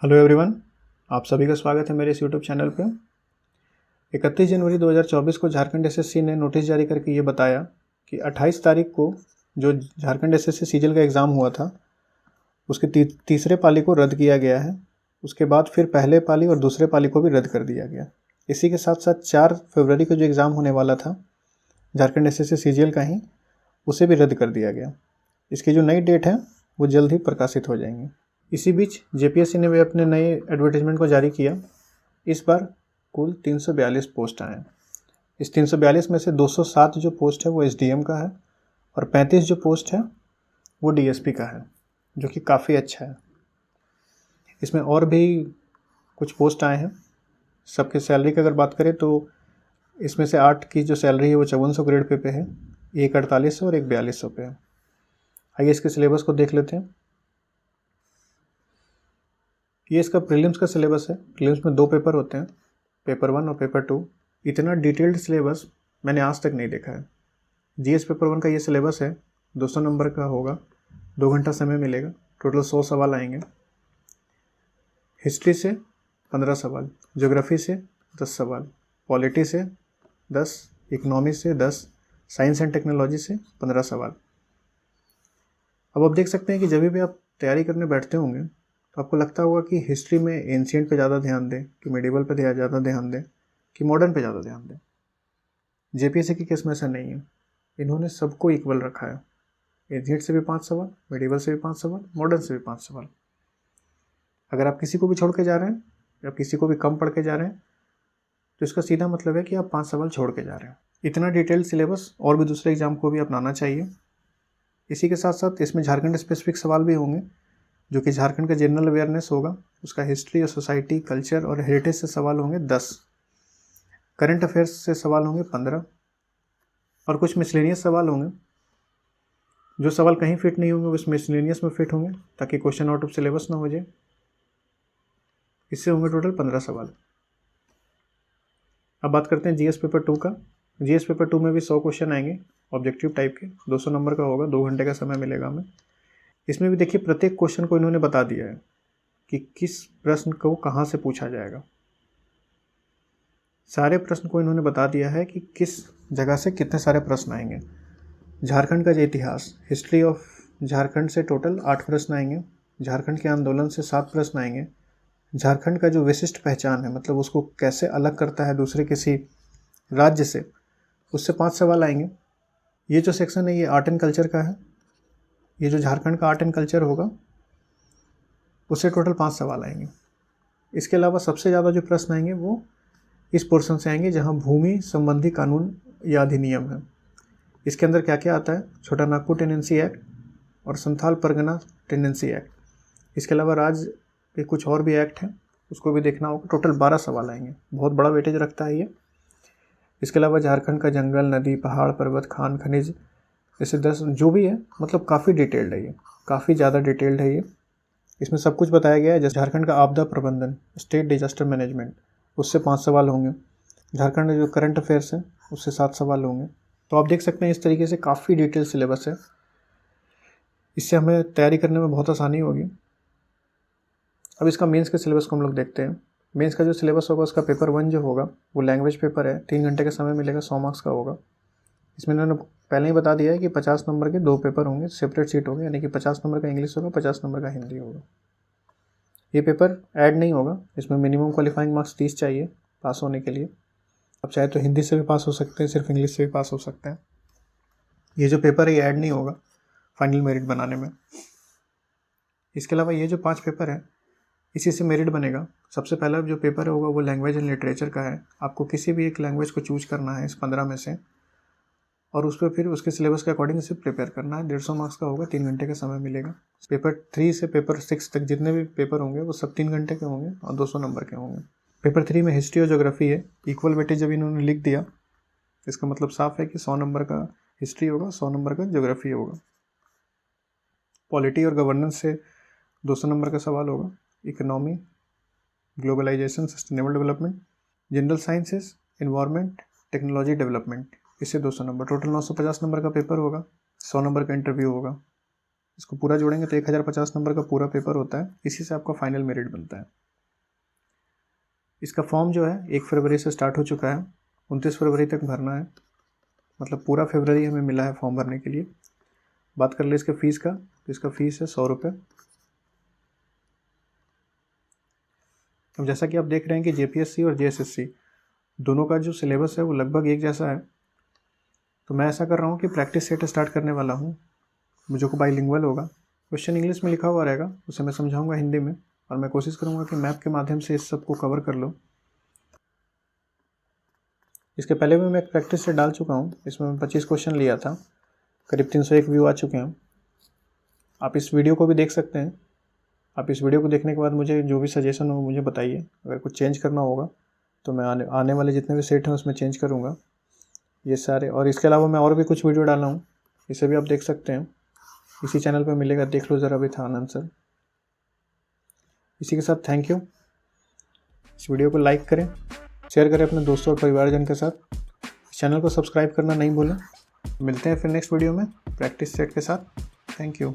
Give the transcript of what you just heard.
Hello everyone, आप सभी का स्वागत है मेरे इस यूट्यूब चैनल पे। 31 जनवरी 2024 को झारखंड एसएससी ने नोटिस जारी करके ये बताया कि 28 तारीख को जो झारखंड एसएससी सीजीएल का एग्ज़ाम हुआ था उसके तीसरे पाली को रद्द किया गया है। उसके बाद फिर पहले पाली और दूसरे पाली को भी रद्द कर दिया गया। इसी के साथ साथ 4 फरवरी को जो एग्ज़ाम होने वाला था झारखंड एसएससी सीजीएल का ही, उसे भी रद्द कर दिया गया। इसकी जो नई डेट है वो जल्द ही प्रकाशित हो जाएंगी। इसी बीच जेपीएससी ने भी अपने नए एडवर्टाइजमेंट को जारी किया। इस बार कुल 342 पोस्ट आए। इस 342 में से 207 जो पोस्ट है वो एसडीएम का है और 35 जो पोस्ट है वो डीएसपी का है, जो कि काफ़ी अच्छा है। इसमें और भी कुछ पोस्ट आए हैं। सबके सैलरी की अगर बात करें तो इसमें से 8 की जो सैलरी है वो 5400 ग्रेड पे है, एक 4800 और एक 4200 पे है। आइए इसके सिलेबस को देख लेते हैं। ये इसका प्रीलिम्स का सिलेबस है। प्रीलिम्स में 2 पेपर होते हैं, पेपर 1 और पेपर 2। इतना डिटेल्ड सिलेबस मैंने आज तक नहीं देखा है। जीएस पेपर 1 का ये सिलेबस है, 200 नंबर का होगा, 2 घंटा समय मिलेगा, टोटल 100 सवाल आएंगे। हिस्ट्री से 15 सवाल, ज्योग्राफी से 10 सवाल, पॉलिटी से 10, इकोनॉमी से 10, साइंस एंड टेक्नोलॉजी से 15 सवाल। अब आप देख सकते हैं कि जब भी आप तैयारी करने बैठते होंगे तो आपको लगता होगा कि हिस्ट्री में एंशिएंट पे ज़्यादा ध्यान दें, कि मेडिवल पे ज़्यादा ध्यान दें, कि मॉडर्न पे ज़्यादा ध्यान दें। जेपीएससी के केस में ऐसा नहीं है। इन्होंने सबको इक्वल रखा है। एंशिएंट से भी 5 सवाल, मेडिवल से भी 5 सवाल, मॉडर्न से भी 5 सवाल। अगर आप किसी को भी छोड़ के जा रहे हैं या किसी को भी कम पढ़ के जा रहे हैं तो इसका सीधा मतलब है कि आप 5 सवाल छोड़ के जा रहे हैं। इतना डिटेल्ड सिलेबस और भी दूसरे एग्जाम को भी अपनाना चाहिए। इसी के साथ साथ इसमें झारखंड स्पेसिफिक सवाल भी होंगे, जो कि झारखंड का जनरल अवेयरनेस होगा, उसका हिस्ट्री और सोसाइटी, कल्चर और हेरिटेज से सवाल होंगे 10, करंट अफेयर्स से सवाल होंगे 15 और कुछ मिसलेनियस सवाल होंगे। जो सवाल कहीं फिट नहीं होंगे उस मिसलेनियस में फिट होंगे, ताकि क्वेश्चन आउट ऑफ सिलेबस ना हो जाए। इससे होंगे टोटल 15 सवाल। अब बात करते हैं जीएस पेपर 2 का। जीएस पेपर 2 में भी 100 क्वेश्चन आएंगे ऑब्जेक्टिव टाइप के, 200 नंबर का होगा, 2 घंटे का समय मिलेगा हमें। इसमें भी देखिए प्रत्येक क्वेश्चन को इन्होंने बता दिया है कि किस प्रश्न को कहाँ से पूछा जाएगा। सारे प्रश्न को इन्होंने बता दिया है कि किस जगह से कितने सारे प्रश्न आएंगे। झारखंड का जो इतिहास, हिस्ट्री ऑफ झारखंड से टोटल 8 प्रश्न आएंगे। झारखंड के आंदोलन से 7 प्रश्न आएंगे। झारखंड का जो विशिष्ट पहचान है, मतलब उसको कैसे अलग करता है दूसरे किसी राज्य से, उससे 5 सवाल आएंगे। ये जो सेक्शन है ये आर्ट एंड कल्चर का है। ये जो झारखंड का आर्ट एंड कल्चर होगा उससे टोटल 5 सवाल आएंगे। इसके अलावा सबसे ज़्यादा जो प्रश्न आएंगे वो इस पोर्शन से आएंगे जहां भूमि संबंधी कानून या अधिनियम है। इसके अंदर क्या क्या आता है, छोटा नागपुर टेनेंसी एक्ट और संथाल परगना टेनेंसी एक्ट। इसके अलावा राज्य के कुछ और भी एक्ट हैं, उसको भी देखना होगा। टोटल 12 सवाल आएंगे, बहुत बड़ा वेटेज रखता है ये। इसके अलावा झारखंड का जंगल, नदी, पहाड़, पर्वत, खान, खनिज, ऐसे 10 जो भी है, मतलब काफ़ी डिटेल्ड है ये, काफ़ी ज़्यादा डिटेल्ड है ये। इसमें सब कुछ बताया गया है। जैसे झारखंड का आपदा प्रबंधन, स्टेट डिजास्टर मैनेजमेंट, उससे 5 सवाल होंगे। झारखंड में जो करंट अफेयर्स है उससे 7 सवाल होंगे। तो आप देख सकते हैं इस तरीके से काफ़ी डिटेल सिलेबस है। इससे हमें तैयारी करने में बहुत आसानी होगी। अब इसका मेंस के सिलेबस को हम लोग देखते हैं। मेंस का जो सिलेबस होगा उसका पेपर 1 जो होगा वो लैंग्वेज पेपर है, 3 घंटे का समय मिलेगा, 100 मार्क्स का होगा। इसमें इन्होंने पहले ही बता दिया है कि 50 नंबर के 2 पेपर होंगे, सेपरेट सीट होंगे, यानी कि 50 नंबर का इंग्लिश होगा, 50 नंबर का हिंदी होगा। ये पेपर ऐड नहीं होगा, इसमें मिनिमम क्वालिफाइंग मार्क्स 30 चाहिए पास होने के लिए। आप चाहे तो हिंदी से भी पास हो सकते हैं, सिर्फ इंग्लिश से भी पास हो सकते हैं। ये जो पेपर है ये ऐड नहीं होगा फाइनल मेरिट बनाने में। इसके अलावा ये जो 5 पेपर है इसी से मेरिट बनेगा। सबसे पहला जो पेपर होगा वो लैंग्वेज एंड लिटरेचर का है। आपको किसी भी एक लैंग्वेज को चूज करना है इस 15 में से, और उस पर फिर उसके सिलेबस के अकॉर्डिंग से प्रिपेयर करना है। 150 मार्क्स का होगा, 3 घंटे का समय मिलेगा। पेपर 3 से पेपर 6 तक जितने भी पेपर होंगे वो सब 3 घंटे के होंगे और 200 नंबर के होंगे। पेपर 3 में हिस्ट्री और ज्योग्राफी है। इक्वल वेटेज जब इन्होंने लिख दिया इसका मतलब साफ है कि 100 नंबर का हिस्ट्री होगा, 100 नंबर का ज्योग्राफी होगा। पॉलिटी और गवर्नेंस से 200 नंबर का सवाल होगा। Economy, globalisation, sustainable development, general sciences, environment, technology development, इससे 200 नंबर, टोटल 950 नंबर का पेपर होगा। 100 नंबर का इंटरव्यू होगा, इसको पूरा जोड़ेंगे तो 1050 नंबर का पूरा पेपर होता है, इसी से आपका फाइनल मेरिट बनता है। इसका फॉर्म जो है 1 फरवरी से स्टार्ट हो चुका है, 29 फरवरी तक भरना है, मतलब पूरा फरवरी हमें मिला है फॉर्म भरने के लिए। बात कर ले इसके फ़ीस का, तो इसका फ़ीस है 100 रुपये। अब जैसा कि आप देख रहे हैं कि JPSC और JSSC दोनों का जो सिलेबस है वो लगभग एक जैसा है, तो मैं ऐसा कर रहा हूँ कि प्रैक्टिस सेट स्टार्ट करने वाला हूँ, जो को बाइलिंगुअल होगा। क्वेश्चन इंग्लिश में लिखा हुआ रहेगा, उसे मैं समझाऊंगा हिंदी में, और मैं कोशिश करूँगा कि मैप के माध्यम से इस सब को कवर कर लो। इसके पहले भी मैं एक प्रैक्टिस सेट डाल चुका हूँ, इसमें मैं 25 क्वेश्चन लिया था, करीब 301 व्यू आ चुके हैं। आप इस वीडियो को भी देख सकते हैं। आप इस वीडियो को देखने के बाद मुझे जो भी सजेशन हो मुझे बताइए, अगर कुछ चेंज करना होगा तो मैं आने वाले जितने भी सेट हैं उसमें चेंज करूँगा ये सारे। और इसके अलावा मैं और भी कुछ वीडियो डाला हूँ, इसे भी आप देख सकते हैं, इसी चैनल पर मिलेगा, देख लो ज़रा विधान आंसर। इसी के साथ थैंक यू। इस वीडियो को लाइक करें, शेयर करें अपने दोस्तों और परिवारजन के साथ। इस चैनल को सब्सक्राइब करना नहीं भूलें। मिलते हैं फिर नेक्स्ट वीडियो में प्रैक्टिस सेट के साथ। Thank you.